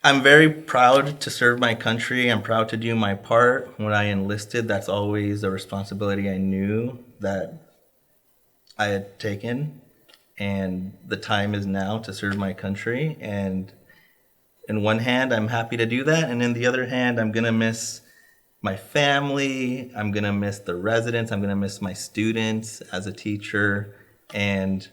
I'm very proud to serve my country. I'm proud to do my part. When I enlisted, that's always a responsibility I knew that I had taken. And the time is now to serve my country. And in one hand, I'm happy to do that. And in the other hand, I'm going to miss my family. I'm going to miss the residents. I'm going to miss my students as a teacher. And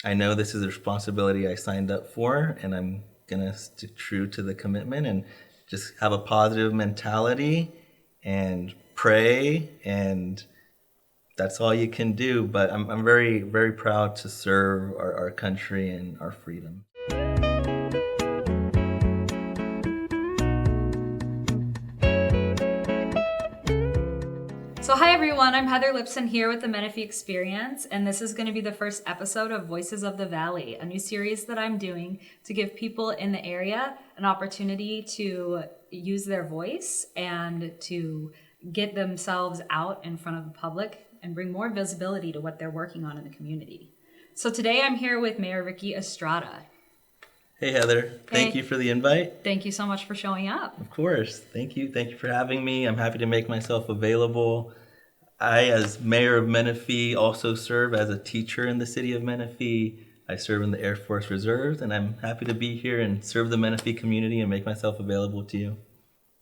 I know this is a responsibility I signed up for, and I'm going to stick true to the commitment and just have a positive mentality and pray, and that's all you can do. But I'm very, very proud to serve our country and our freedom. So hi everyone, I'm Heather Lipson here with the Menifee Experience, and this is going to be the first episode of Voices of the Valley, a new series that I'm doing to give people in the area an opportunity to use their voice and to get themselves out in front of the public and bring more visibility to what they're working on in the community. So today I'm here with Mayor Menifee Estrada. Hey Heather, thank you for the invite. Thank you so much for showing up. Of course, thank you for having me. I'm happy to make myself available. I, as mayor of Menifee, also serve as a teacher in the city of Menifee. I serve in the Air Force Reserves, and I'm happy to be here and serve the Menifee community and make myself available to you.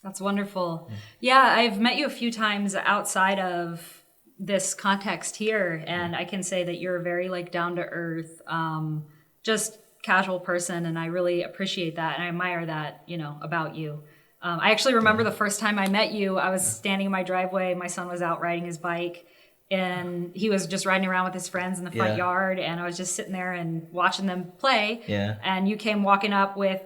That's wonderful. Yeah, I've met you a few times outside of this context here, and I can say that you're a very down to earth, just casual person, and I really appreciate that, and I admire that, about you. I actually remember the first time I met you, I was standing in my driveway, my son was out riding his bike, and he was just riding around with his friends in the front yard, and I was just sitting there and watching them play, and you came walking up with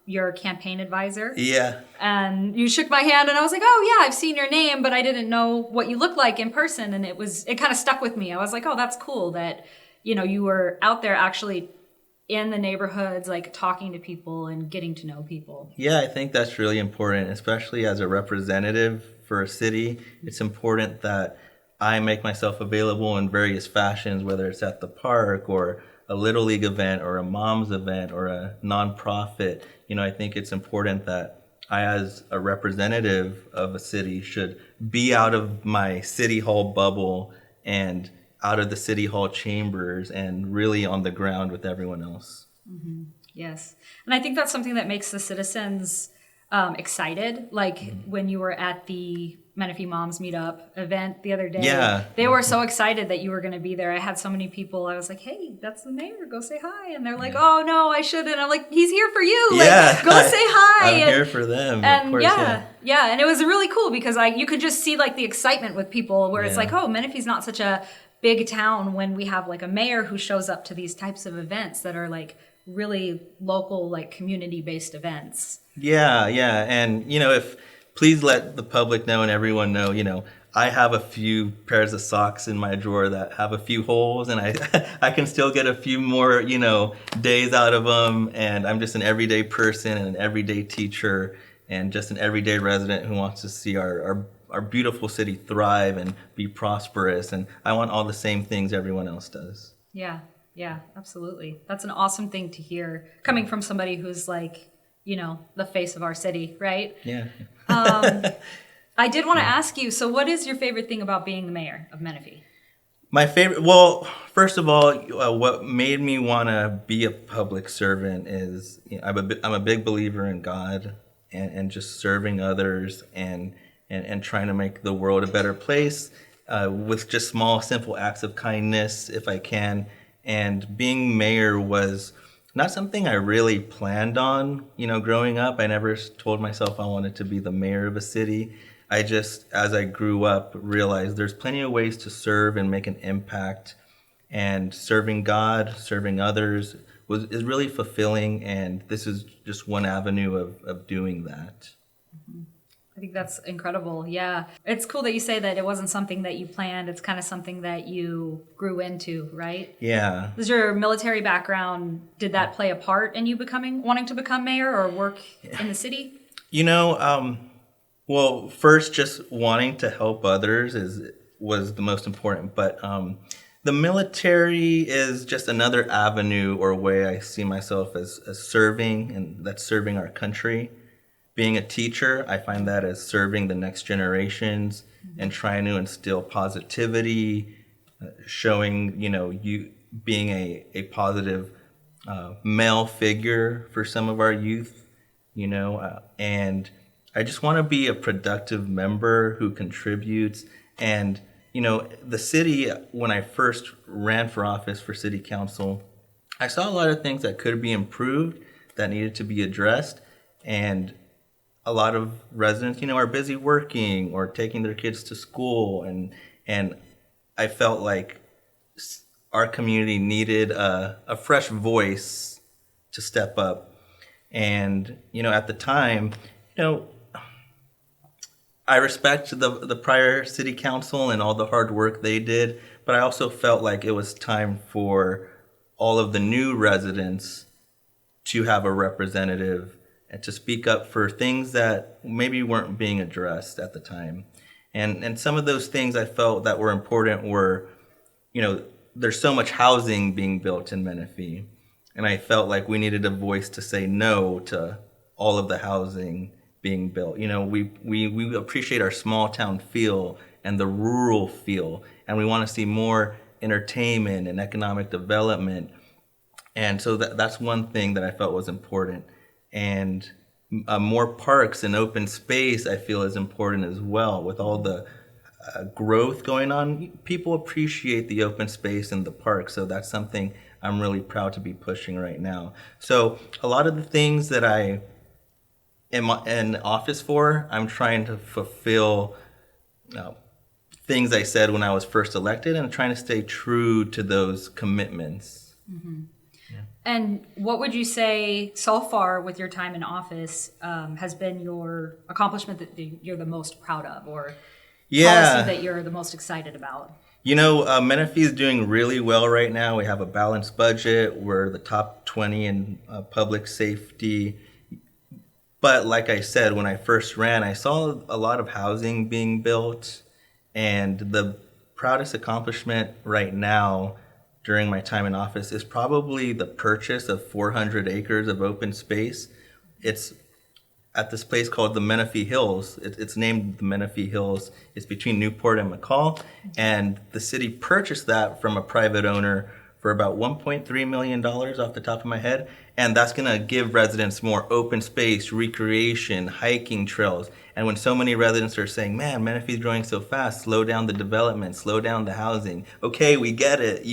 your campaign advisor. Yeah. And you shook my hand, and I was like, oh yeah, I've seen your name, but I didn't know what you looked like in person, and it kind of stuck with me. I was like, oh, that's cool that, you were out there actually in the neighborhoods, talking to people and getting to know people. Yeah, I think that's really important, especially as a representative for a city. It's important that I make myself available in various fashions, whether it's at the park or a Little League event or a mom's event or a nonprofit. I think it's important that I, as a representative of a city, should be out of my city hall bubble and out of the city hall chambers and really on the ground with everyone else. Mm-hmm. Yes. And I think that's something that makes the citizens excited. When you were at the Menifee Moms Meetup event the other day, they were so excited that you were going to be there. I had so many people. I was like, hey, that's the mayor. Go say hi. And they're like, oh, no, I shouldn't. I'm like, he's here for you. Go say hi. I'm here for them. And of course, yeah. And it was really cool because you could just see the excitement with people where it's like, oh, Menifee's not such a big town when we have a mayor who shows up to these types of events that are really local, community-based events. Yeah. And, please let the public know and everyone know, I have a few pairs of socks in my drawer that have a few holes, and I can still get a few more, days out of them. And I'm just an everyday person and an everyday teacher and just an everyday resident who wants to see our beautiful city thrive and be prosperous. And I want all the same things everyone else does. Yeah, absolutely. That's an awesome thing to hear coming from somebody who's the face of our city, right? Yeah. I did want to ask you, so what is your favorite thing about being the mayor of Menifee? My favorite, well, first of all, what made me want to be a public servant is I'm a big believer in God and just serving others and trying to make the world a better place with just small, simple acts of kindness, if I can. And being mayor was not something I really planned on, growing up. I never told myself I wanted to be the mayor of a city. I just, as I grew up, realized there's plenty of ways to serve and make an impact. And serving God, serving others is really fulfilling. And this is just one avenue of doing that. Mm-hmm. I think that's incredible. Yeah. It's cool that you say that it wasn't something that you planned. It's kind of something that you grew into, right? Yeah. Does your military background, did that play a part in you wanting to become mayor or work in the city? Well, first, just wanting to help others was the most important. But The military is just another avenue or way I see myself as serving, and that's serving our country. Being a teacher, I find that as serving the next generations and trying to instill positivity, showing, you being a positive male figure for some of our youth, and I just want to be a productive member who contributes. And, the city, when I first ran for office for city council, I saw a lot of things that could be improved, that needed to be addressed. And a lot of residents, are busy working or taking their kids to school. And I felt like our community needed a fresh voice to step up. And, at the time, you know, I respect the prior city council and all the hard work they did, but I also felt like it was time for all of the new residents to have a representative and to speak up for things that maybe weren't being addressed at the time. And some of those things I felt that were important were, there's so much housing being built in Menifee. And I felt like we needed a voice to say no to all of the housing being built. We appreciate our small town feel and the rural feel, and we want to see more entertainment and economic development. And so that's one thing that I felt was important. And more parks and open space I feel is important as well. With all the growth going on, people appreciate the open space in the park. So that's something I'm really proud to be pushing right now. So a lot of the things that I am in office for, I'm trying to fulfill things I said when I was first elected, and trying to stay true to those commitments. Mm-hmm. Yeah. And what would you say so far with your time in office has been your accomplishment that you're the most proud of, or policy that you're the most excited about? Menifee is doing really well right now. We have a balanced budget. We're the top 20 in public safety. But like I said, when I first ran, I saw a lot of housing being built. And the proudest accomplishment right now during my time in office is probably the purchase of 400 acres of open space. It's at this place called the Menifee Hills. It's named the Menifee Hills. It's between Newport and McCall. And the city purchased that from a private owner for about $1.3 million off the top of my head. And that's going to give residents more open space, recreation, hiking trails. And when so many residents are saying, man, Menifee's growing so fast, slow down the development, slow down the housing. Okay, we get it,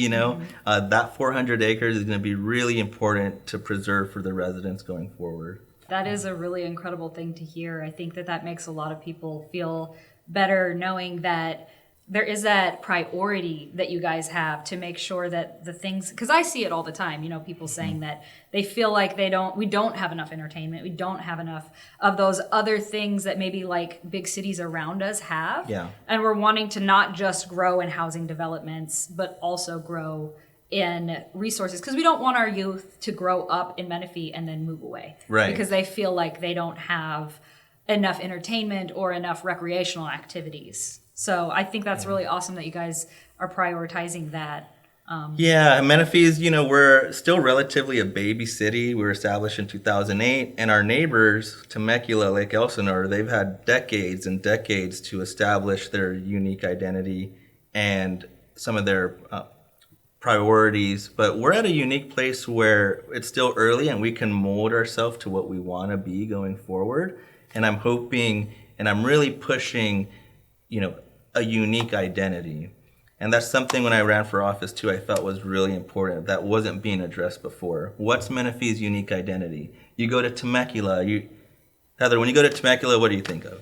that 400 acres is going to be really important to preserve for the residents going forward. That is a really incredible thing to hear. I think that makes a lot of people feel better knowing that there is that priority that you guys have to make sure that the things, because I see it all the time, people saying that they feel like we don't have enough entertainment, we don't have enough of those other things that maybe like big cities around us have. Yeah. And we're wanting to not just grow in housing developments, but also grow in resources, because we don't want our youth to grow up in Menifee and then move away. Right. Because they feel like they don't have enough entertainment or enough recreational activities. So I think that's really awesome that you guys are prioritizing that. Menifee is, we're still relatively a baby city. We were established in 2008, and our neighbors, Temecula, Lake Elsinore, they've had decades and decades to establish their unique identity and some of their priorities. But we're at a unique place where it's still early and we can mold ourselves to what we want to be going forward. And I'm hoping, and I'm really pushing, a unique identity. And that's something when I ran for office too, I felt was really important that wasn't being addressed before. What's Menifee's unique identity? You go to Temecula, Heather, when you go to Temecula, what do you think of?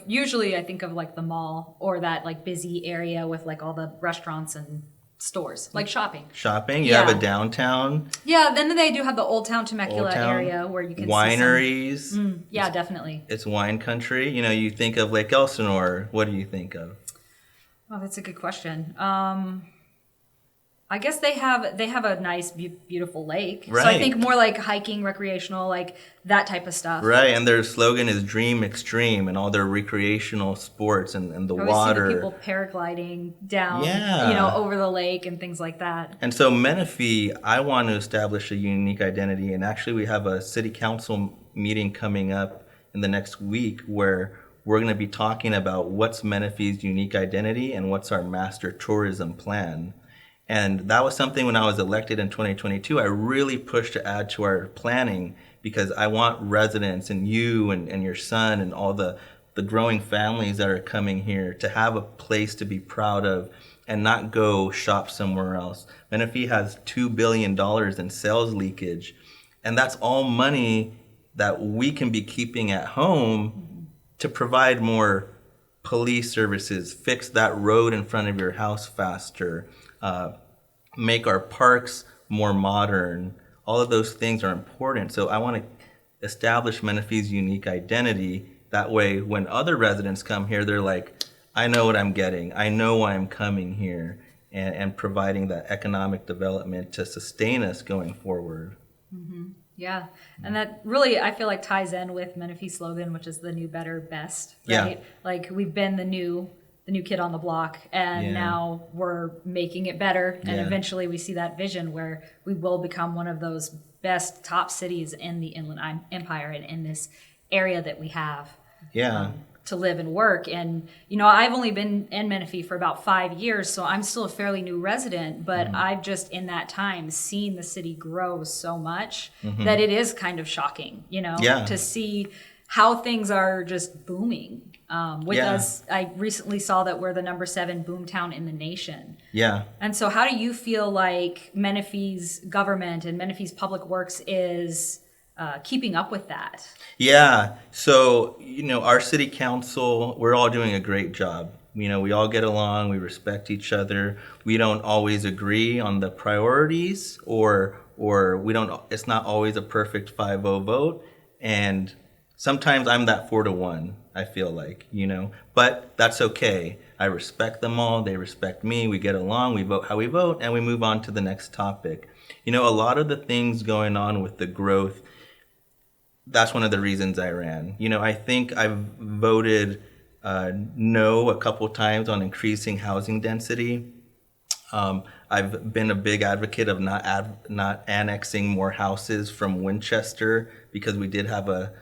Usually I think of like the mall, or that like busy area with like all the restaurants and stores, like shopping. You have a downtown. Yeah, then they do have the Old Town Temecula area where you can wineries. See some, yeah, definitely. It's wine country. You think of Lake Elsinore. What do you think of? Oh, that's a good question. I guess they have a nice, beautiful lake. So I Right. think more like hiking, recreational, like that type of stuff. Right, and their slogan is Dream Extreme, and all their recreational sports and the I always see the water. people paragliding down, Yeah. over the lake and things like that. And so Menifee, I want to establish a unique identity, and actually we have a city council meeting coming up in the next week where we're going to be talking about what's Menifee's unique identity and what's our master tourism plan. And that was something when I was elected in 2022, I really pushed to add to our planning because I want residents and you and your son and all the growing families that are coming here to have a place to be proud of and not go shop somewhere else. Menifee has $2 billion in sales leakage, and that's all money that we can be keeping at home to provide more police services, fix that road in front of your house faster, make our parks more modern. All of those things are important. So I want to establish Menifee's unique identity. That way, when other residents come here, they're like, I know what I'm getting. I know why I'm coming here, and providing that economic development to sustain us going forward. Yeah. And that really, I feel like, ties in with Menifee's slogan, which is the new, better, best, right? Yeah. Like we've been the new kid on the block, and Yeah. now we're making it better. And Yeah. eventually we see that vision where we will become one of those best top cities in the Inland Empire and in this area that we have. Yeah. To live and work. And, I've only been in Menifee for about 5 years, so I'm still a fairly new resident, but I've just in that time seen the city grow so much that it is kind of shocking, Yeah. to see how things are just booming. With Yeah. us, I recently saw that we're the number 7 boomtown in the nation. Yeah. And so how do you feel like Menifee's government and Menifee's public works is keeping up with that? Yeah. So, our city council, we're all doing a great job. We all get along, we respect each other. We don't always agree on the priorities or we don't it's not always a perfect 5-0 vote, and sometimes I'm that 4-1, I feel like, but that's okay. I respect them all, they respect me, we get along, we vote how we vote, and we move on to the next topic. A lot of the things going on with the growth, that's one of the reasons I ran. I think I've voted no a couple times on increasing housing density. I've been a big advocate of not annexing more houses from Winchester, because we did have a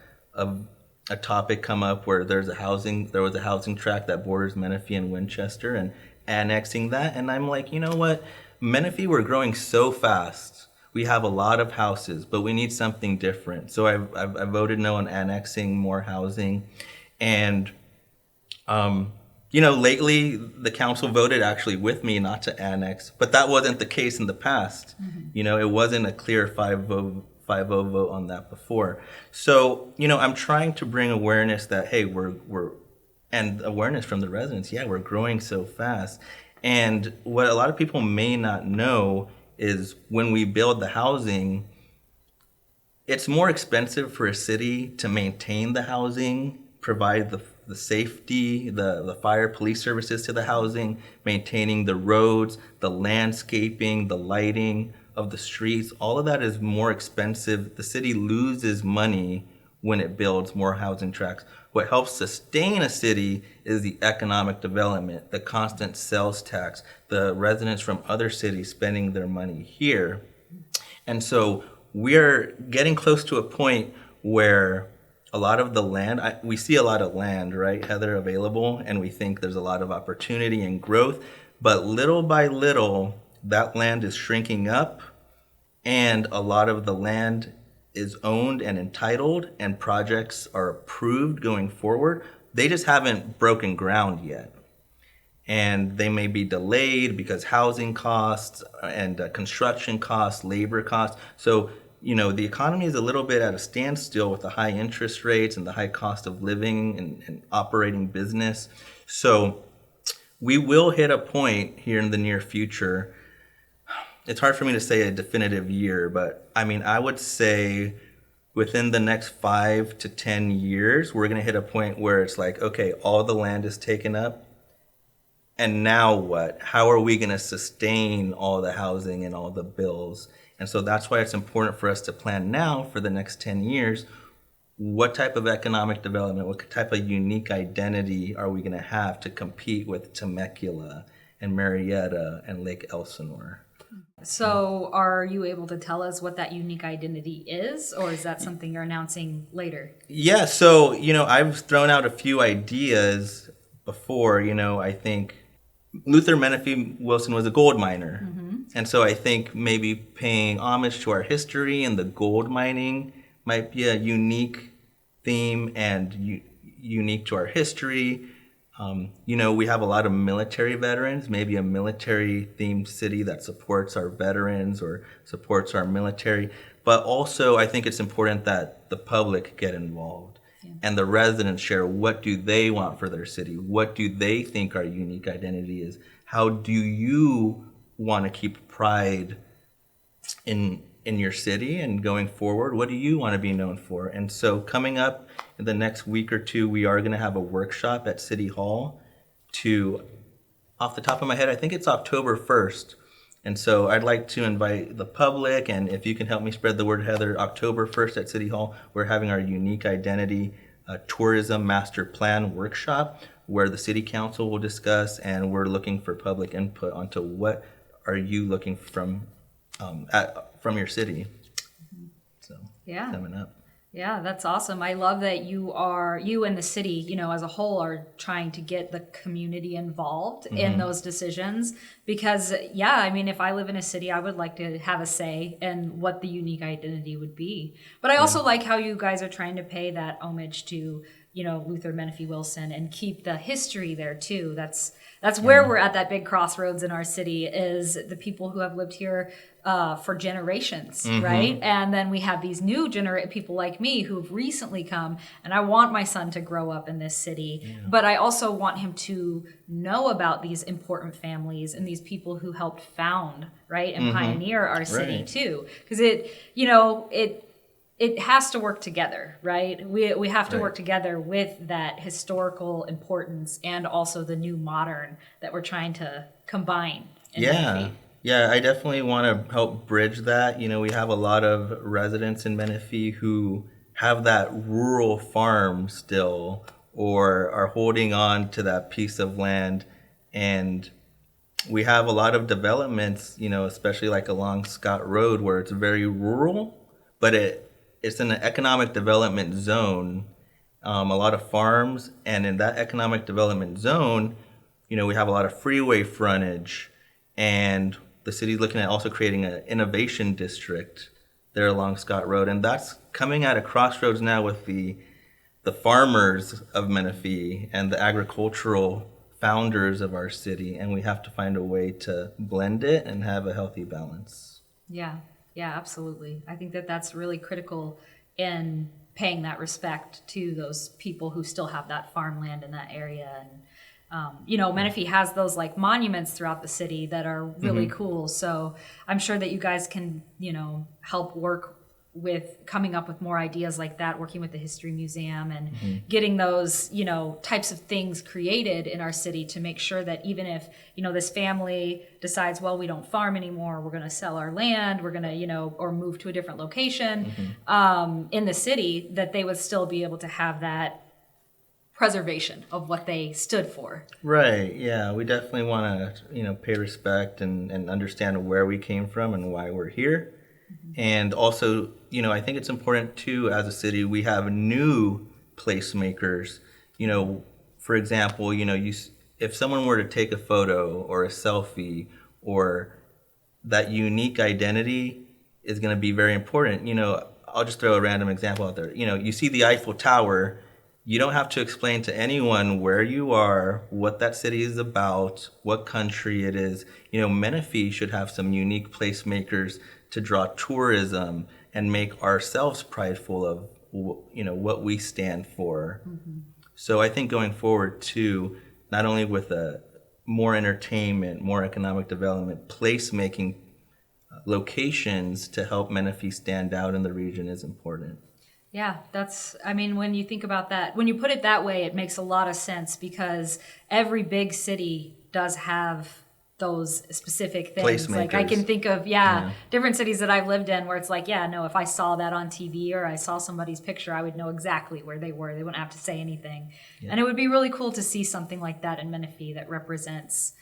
topic come up where there was a housing tract that borders Menifee and Winchester, and annexing that. And I'm like, you know what, Menifee, we're growing so fast. We have a lot of houses, but we need something different. So I voted no on annexing more housing. And, lately the council voted actually with me not to annex, but that wasn't the case in the past. It wasn't a clear 5-0 vote on that before. So, I'm trying to bring awareness that, hey, and awareness from the residents. Yeah, we're growing so fast. And what a lot of people may not know is when we build the housing, it's more expensive for a city to maintain the housing, provide the safety, the fire police services to the housing, maintaining the roads, the landscaping, the lighting of the streets. All of that is more expensive. The city loses money when it builds more housing tracts. What helps sustain a city is the economic development, the constant sales tax, the residents from other cities spending their money here. And so we're getting close to a point where a lot of the land, we see a lot of land, right, Heather, available, and we think there's a lot of opportunity and growth. But little by little, that land is shrinking up, and a lot of the land is owned and entitled, and projects are approved going forward. They just haven't broken ground yet. And they may be delayed because housing costs and construction costs, labor costs. So, the economy is a little bit at a standstill with the high interest rates and the high cost of living and operating business. So we will hit a point here in the near future. It's hard for me to say a definitive year, but I would say within the next 5 to 10 years, we're going to hit a point where it's like, okay, all the land is taken up. and now what? How are we going to sustain all the housing and all the bills? And so that's why it's important for us to plan now for the next 10 years. What type of economic development, what type of unique identity are we going to have to compete with Temecula and Marietta and Lake Elsinore? So, are you able to tell us what that unique identity is, or is that something you're announcing later? Yeah, so, I've thrown out a few ideas before. I think Luther Menifee Wilson was a gold miner. And so I think maybe paying homage to our history and the gold mining might be a unique theme and unique to our history. We have a lot of military veterans, maybe a military themed city that supports our veterans or supports our military. But also, I think it's important that the public get involved and the residents share what do they want for their city? What do they think our unique identity is? How do you want to keep pride in your city and going forward? What do you want to be known for? And so coming up in the next week or two, we are going to have a workshop at City Hall to, off the top of my head, I think it's October 1st. And so I'd like to invite the public, and if you can help me spread the word, Heather, October 1st at City Hall, we're having our unique identity tourism master plan workshop where the city council will discuss, and we're looking for public input onto what are you looking from your city. So Yeah. coming up. Yeah, that's awesome. I love that you and the city, as a whole are trying to get the community involved in those decisions because, if I live in a city, I would like to have a say in what the unique identity would be. But I also like how you guys are trying to pay that homage to, Luther Menifee Wilson and keep the history there too. That's where we're at that big crossroads in our city is the people who have lived here for generations, right? And then we have these new people like me who've recently come, and I want my son to grow up in this city, but I also want him to know about these important families and these people who helped found, right, and pioneer our city too, because it has to work together, right? We have to work together with that historical importance and also the new modern that we're trying to combine. Yeah, I definitely want to help bridge that. We have a lot of residents in Menifee who have that rural farm still or are holding on to that piece of land. And we have a lot of developments, especially like along Scott Road where it's very rural, but it's in an economic development zone, a lot of farms. And in that economic development zone, we have a lot of freeway frontage, and the city's looking at also creating an innovation district there along Scott Road. And that's coming at a crossroads now with the farmers of Menifee and the agricultural founders of our city. And we have to find a way to blend it and have a healthy balance. Yeah, absolutely. I think that that's really critical in paying that respect to those people who still have that farmland in that area. And Menifee has those like monuments throughout the city that are really cool. So I'm sure that you guys can, help work with coming up with more ideas like that, working with the History Museum and getting those, types of things created in our city to make sure that even if, this family decides, well, we don't farm anymore, we're going to sell our land, we're going to, or move to a different location in the city, that they would still be able to have that preservation of what they stood for. Right. Yeah. We definitely want to, pay respect and understand where we came from and why we're here. And also, I think it's important too, as a city, we have new placemakers. For example, if someone were to take a photo or a selfie, or that unique identity is going to be very important. I'll just throw a random example out there. You see the Eiffel Tower. You don't have to explain to anyone where you are, what that city is about, what country it is. Menifee should have some unique placemakers to draw tourism and make ourselves prideful of, what we stand for. So I think going forward too, not only with more entertainment, more economic development, placemaking locations to help Menifee stand out in the region is important. Yeah, when you think about that, when you put it that way, it makes a lot of sense because every big city does have those specific things. Like I Placemakers. can think of, Yeah. different cities that I've lived in where it's like, yeah, no, if I saw that on TV or I saw somebody's picture, I would know exactly where they were. They wouldn't have to say anything. Yeah. And it would be really cool to see something like that in Menifee that represents,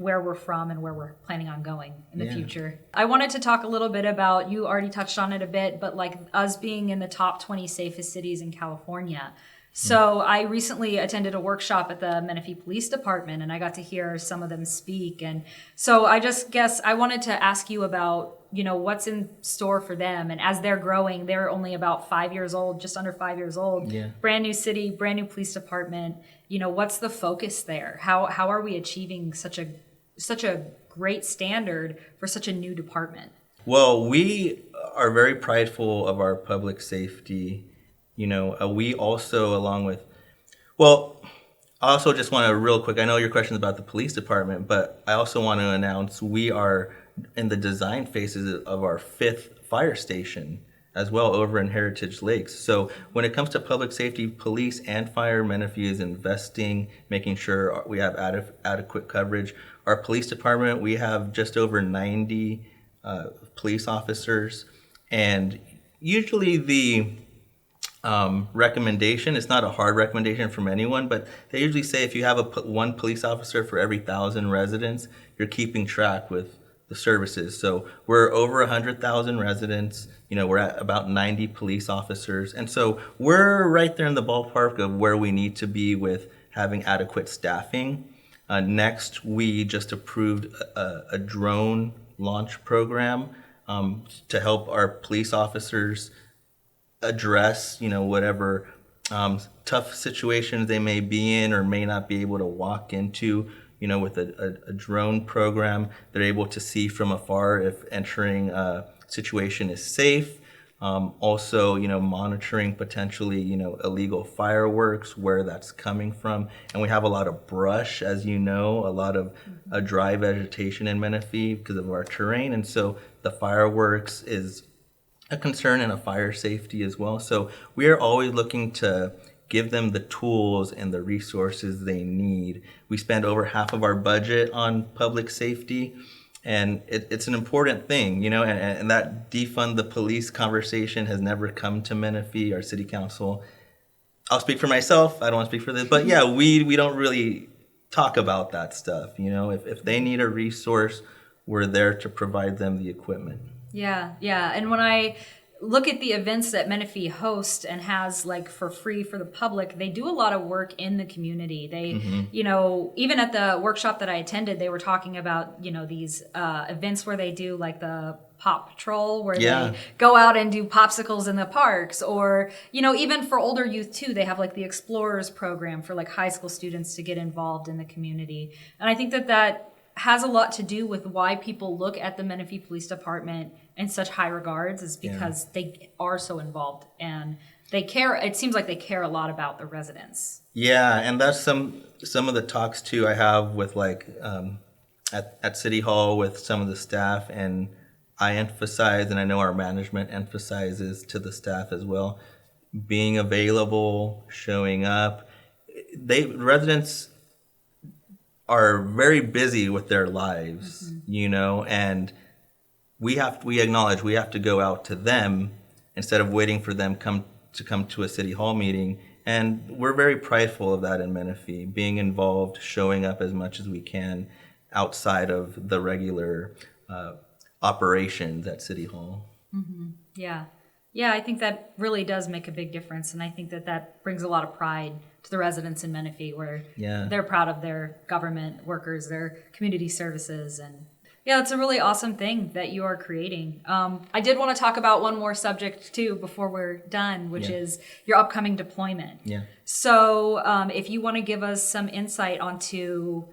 where we're from and where we're planning on going in the Yeah. future. I wanted to talk a little bit about, you already touched on it a bit, but like us being in the top 20 safest cities in California. So I recently attended a workshop at the Menifee Police Department, and I got to hear some of them speak. And so I just guess I wanted to ask you about, what's in store for them. And as they're growing, they're only about 5 years old, just under 5 years old. Yeah. Brand new city, brand new police department. What's the focus there? How are we achieving such a great standard for such a new department? Well, we are very prideful of our public safety. We also, along with, well, I also just want to real quick, I know your question is about the police department, but I also want to announce we are in the design phases of our 5th fire station as well over in Heritage Lakes. So when it comes to public safety, police and fire, Menifee is investing, making sure we have adequate coverage. Our police department, we have just over 90 police officers, and usually the recommendation, it's not a hard recommendation from anyone, but they usually say if you have one police officer for every 1,000 residents, you're keeping track with the services. So we're over 100,000 residents, we're at about 90 police officers, and so we're right there in the ballpark of where we need to be with having adequate staffing. Next, we just approved a drone launch program to help our police officers address, whatever tough situations they may be in or may not be able to walk into. With a drone program, they're able to see from afar if entering a situation is safe. Also, monitoring potentially, illegal fireworks, where that's coming from. And we have a lot of brush, as you know, a lot of dry vegetation in Menifee because of our terrain. And so the fireworks is a concern and a fire safety as well. So we are always looking to give them the tools and the resources they need. We spend over half of our budget on public safety, and it's an important thing, and that defund the police conversation has never come to Menifee, our city council. I'll speak for myself, I don't want to speak for this, but yeah, we don't really talk about that stuff. If they need a resource, we're there to provide them the equipment. Yeah. And when I look at the events that Menifee hosts and has like for free for the public, they do a lot of work in the community. They, even at the workshop that I attended, they were talking about, these events where they do like the Pop Patrol, where they go out and do popsicles in the parks, or, even for older youth too, they have like the Explorers program for like high school students to get involved in the community. And I think that has a lot to do with why people look at the Menifee Police Department in such high regards, is because they are so involved and they care. It seems like they care a lot about the residents. Yeah, and that's some of the talks too I have with like at City Hall with some of the staff, and I emphasize, and I know our management emphasizes to the staff as well, being available, showing up. Residents are very busy with their lives, and we acknowledge we have to go out to them instead of waiting for them to come to a city hall meeting. And we're very prideful of that in Menifee, being involved, showing up as much as we can outside of the regular operations at City Hall. Yeah, I think that really does make a big difference, and I think that brings a lot of pride to the residents in Menifee, where they're proud of their government workers, their community services, and it's a really awesome thing that you are creating. I did want to talk about one more subject too before we're done, which is your upcoming deployment. So if you want to give us some insight onto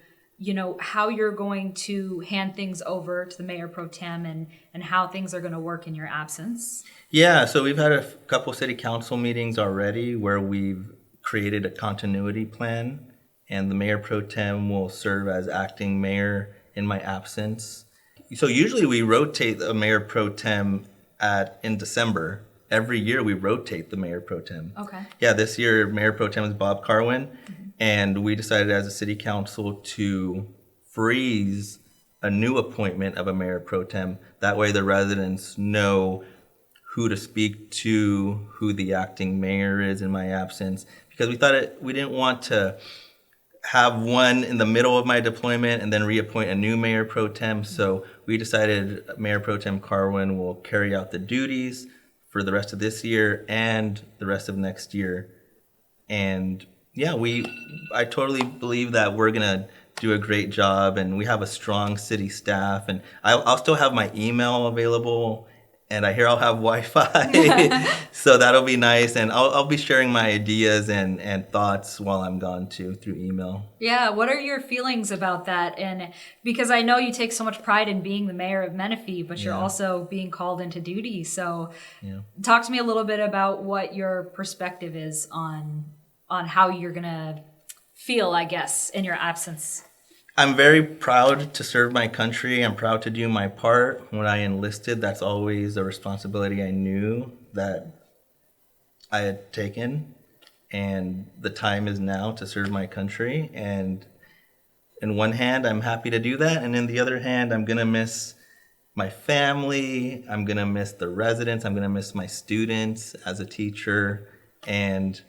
how you're going to hand things over to the Mayor Pro Tem and how things are going to work in your absence. Yeah, so we've had a couple city council meetings already where we've created a continuity plan, and the Mayor Pro Tem will serve as acting mayor in my absence. So usually we rotate the Mayor Pro Tem in December. Every year we rotate the Mayor Pro Tem. Okay. Yeah, this year Mayor Pro Tem is Bob Carwin, and we decided as a city council to freeze a new appointment of a mayor pro tem. That way the residents know who to speak to, who the acting mayor is in my absence, because we didn't want to have one in the middle of my deployment and then reappoint a new mayor pro tem. So we decided Mayor Pro Tem Carwin will carry out the duties for the rest of this year and the rest of next year. And yeah, I totally believe that we're gonna do a great job, and we have a strong city staff, and I'll still have my email available, and I hear I'll have Wi-Fi, so that'll be nice. And I'll be sharing my ideas and thoughts while I'm gone too through email. Yeah, what are your feelings about that? And because I know you take so much pride in being the mayor of Menifee, but you're Yeah. also being called into duty. So Yeah. talk to me a little bit about what your perspective is on how you're gonna feel, I guess, in your absence. I'm very proud to serve my country. I'm proud to do my part. When I enlisted, that's always a responsibility I knew that I had taken. And the time is now to serve my country. And in one hand, I'm happy to do that. And in the other hand, I'm going to miss my family. I'm going to miss the residents. I'm going to miss my students as a teacher. And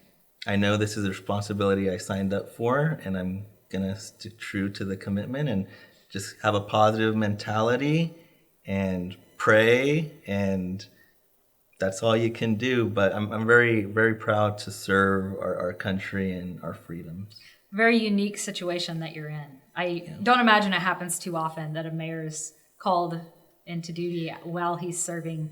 I know this is a responsibility I signed up for, and I'm gonna stick true to the commitment and just have a positive mentality and pray, and that's all you can do. But I'm very, very proud to serve our country and our freedoms. Very unique situation that you're in. I don't imagine it happens too often that a mayor is called into duty while he's serving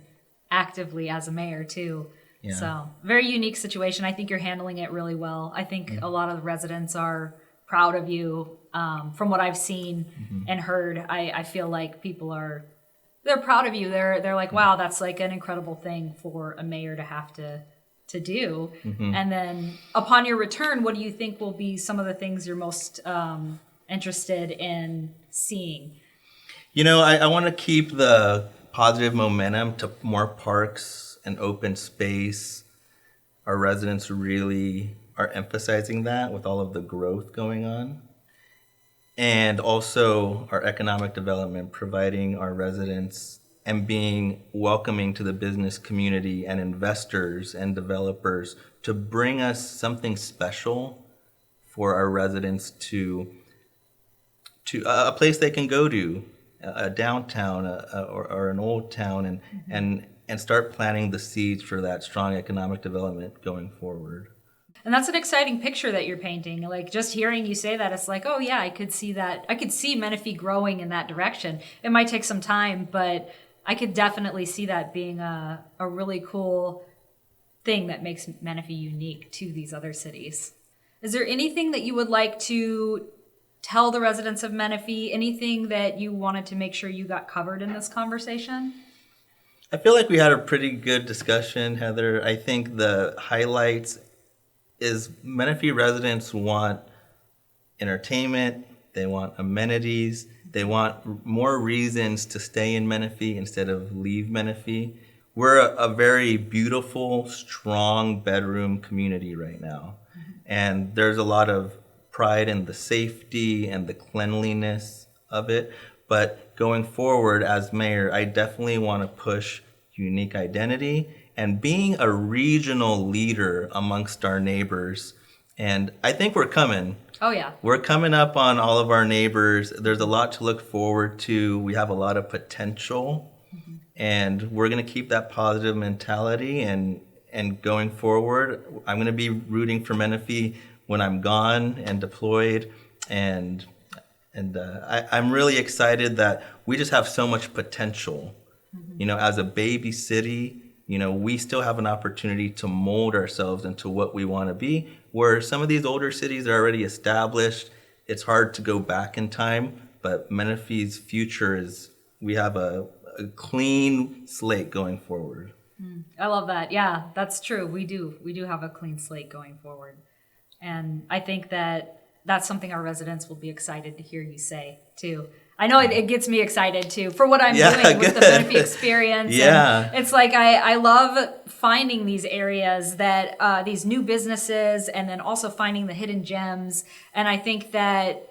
actively as a mayor too. Yeah. So very unique situation. I think you're handling it really well. I think a lot of the residents are proud of you. From what I've seen and heard, I feel like they're proud of you. They're like, wow, that's like an incredible thing for a mayor to have to do. And then upon your return, what do you think will be some of the things you're most interested in seeing? You know, I want to keep the positive momentum to more parks and open space. Our residents really are emphasizing that with all of the growth going on. And also our economic development, providing our residents and being welcoming to the business community and investors and developers to bring us something special for our residents to a place they can go to, a downtown or an old town, and start planting the seeds for that strong economic development going forward. And that's an exciting picture that you're painting. Like just hearing you say that, it's like, oh yeah, I could see that. I could see Menifee growing in that direction. It might take some time, but I could definitely see that being a really cool thing that makes Menifee unique to these other cities. Is there anything that you would like to tell the residents of Menifee? Anything that you wanted to make sure you got covered in this conversation? I feel like we had a pretty good discussion, Heather. I think the highlights is Menifee residents want entertainment, they want amenities, they want more reasons to stay in Menifee instead of leave Menifee. We're a very beautiful, strong bedroom community right now. And there's a lot of pride in the safety and the cleanliness of it. But going forward as mayor, I definitely want to push unique identity and being a regional leader amongst our neighbors. And I think we're coming. Oh, yeah. We're coming up on all of our neighbors. There's a lot to look forward to. We have a lot of potential. And we're going to keep that positive mentality. And going forward, I'm going to be rooting for Menifee when I'm gone and deployed. And I'm really excited that we just have so much potential. You know, as a baby city, you know, we still have an opportunity to mold ourselves into what we want to be, where some of these older cities are already established. It's hard to go back in time, but Menifee's future is, we have a clean slate going forward. I love that. Yeah, that's true. We do have a clean slate going forward. And I think that that's something our residents will be excited to hear you say too. I know it gets me excited too for what I'm doing with the Menifee experience. Yeah. And it's like I love finding these areas that these new businesses, and then also finding the hidden gems. And I think that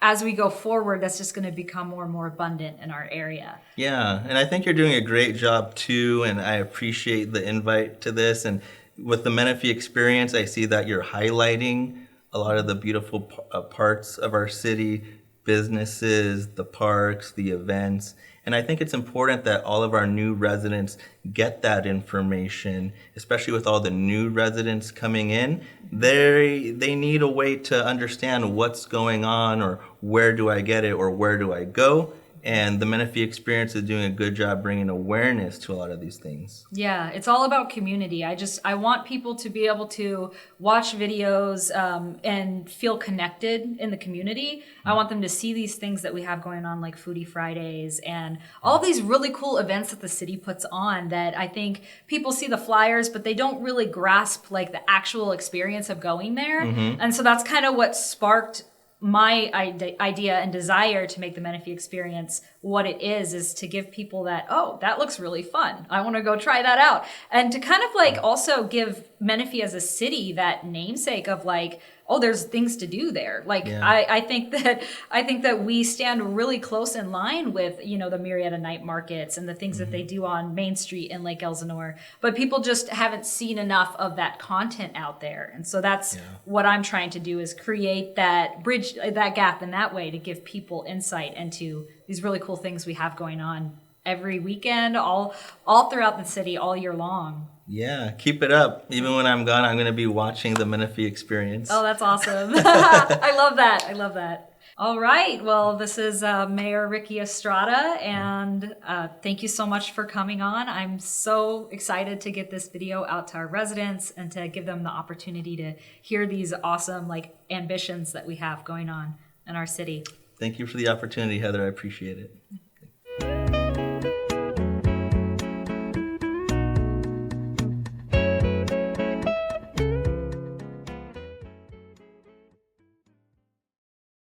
as we go forward, that's just going to become more and more abundant in our area. Yeah, and I think you're doing a great job too, and I appreciate the invite to this. And with the Menifee experience, I see that you're highlighting a lot of the beautiful parts of our city, businesses, the parks, the events. And I think it's important that all of our new residents get that information, especially with all the new residents coming in. They need a way to understand what's going on, or where do I get it, or where do I go. And the Menifee experience is doing a good job bringing awareness to a lot of these things. Yeah, it's all about community. I want people to be able to watch videos and feel connected in the community. I want them to see these things that we have going on, like Foodie Fridays and all these really cool events that the city puts on, that I think people see the flyers, but they don't really grasp like the actual experience of going there. And so that's kind of what sparked my idea and desire to make the Menifee experience what it is to give people that, oh, that looks really fun, I want to go try that out. And to kind of like also give Menifee as a city that namesake of like, oh, there's things to do there. Like, Yeah. I think that we stand really close in line with, you know, the Murrieta night markets and the things that they do on Main Street in Lake Elsinore, but people just haven't seen enough of that content out there. And so that's what I'm trying to do, is create that bridge, that gap in that way, to give people insight into these really cool things we have going on every weekend, all throughout the city, all year long. Yeah, keep it up. Even when I'm gone, I'm going to be watching the Menifee experience. Oh, that's awesome. I love that. I love that. All right. Well, this is Mayor Ricky Estrada, and thank you so much for coming on. I'm so excited to get this video out to our residents and to give them the opportunity to hear these awesome like ambitions that we have going on in our city. Thank you for the opportunity, Heather. I appreciate it.